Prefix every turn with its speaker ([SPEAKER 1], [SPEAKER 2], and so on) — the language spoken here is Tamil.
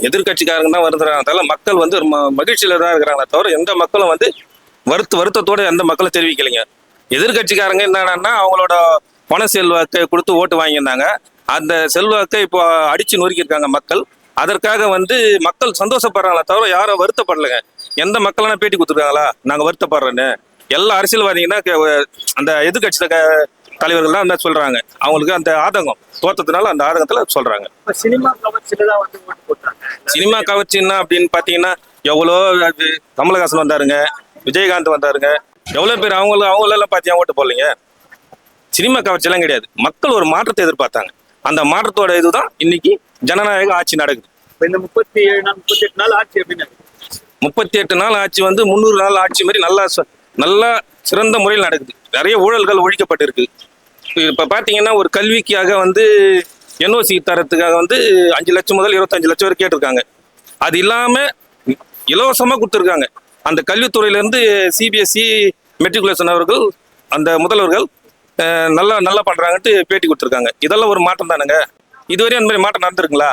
[SPEAKER 1] எதிர்கட்சிக்காரங்க தான் வருதுறாங்க. அதெல்லாம் மக்கள் வந்து மகிழ்ச்சியில தான் இருக்கிறாங்களே தவிர எந்த மக்களும் வந்து வருத்தத்தோட எந்த மக்களும் தெரிவிக்கலைங்க. எதிர்கட்சிக்காரங்க என்னன்னா அவங்களோட பண செல்வாக்கை கொடுத்து ஓட்டு வாங்கியிருந்தாங்க. அந்த செல்வாக்கை இப்போ அடிச்சு நொறுக்கியிருக்காங்க மக்கள். அதற்காக வந்து மக்கள் சந்தோஷப்படுறாங்களே தவிர யாரும் வருத்தப்படலைங்க. எந்த மக்களான பேட்டி கொடுத்துருக்காங்களா நாங்கள் வருத்தப்படுறேன்னு? எல்லா அரசியல்வாதிங்கன்னா அந்த எதிர்கட்சி தலைவர்கள் தான் என்ன சொல்றாங்க, அவங்களுக்கு அந்த ஆதங்கம் தோற்றத்தினால அந்த ஆதங்கத்துல சொல்றாங்க.
[SPEAKER 2] சினிமா கவர்ச்சியில தான் வந்து ஓட்டு போட்டாங்க.
[SPEAKER 1] சினிமா கவர்ச்சின்னா அப்படின்னு பாத்தீங்கன்னா எவ்வளோ கமலஹாசன் வந்தாருங்க, விஜயகாந்த் வந்தாருங்க, எவ்வளோ பேர் அவங்களெல்லாம் பார்த்தியா ஓட்டு போடலைங்க. சினிமா கவர்ச்சியெல்லாம் கிடையாது. மக்கள் ஒரு மாற்றத்தை எதிர்பார்த்தாங்க. அந்த மாற்றத்தோட இதுதான் இன்னைக்கு ஜனநாயக ஆட்சி நடக்குது.
[SPEAKER 2] இந்த 37 நாள் 38 நாள் ஆட்சி எப்படின்னு
[SPEAKER 1] 38 நாள் ஆட்சி வந்து 300 நாள் ஆட்சி மாதிரி நல்லா சிறந்த முறையில் நடக்குது. நிறைய ஊழல்கள் ஒழிக்கப்பட்டிருக்கு. இப்போ பார்த்தீங்கன்னா ஒரு கல்விக்காக வந்து என்ஓசி தரத்துக்காக வந்து 5 லட்சம் முதல் 25 லட்சம் வரை கேட்டிருக்காங்க. அது இல்லாமல் இலவசமாக கொடுத்துருக்காங்க. அந்த கல்வித்துறையிலேருந்து சிபிஎஸ்இ மெட்ரிகுலேஷன் அவர்கள் அந்த முதல்வர்கள் நல்லா பண்ணுறாங்கன்ட்டு பேட்டி கொடுத்துருக்காங்க. இதெல்லாம் ஒரு மாற்றம் தானுங்க. இதுவரையும் அந்த மாதிரி மாற்றம் நடந்திருக்குங்களா?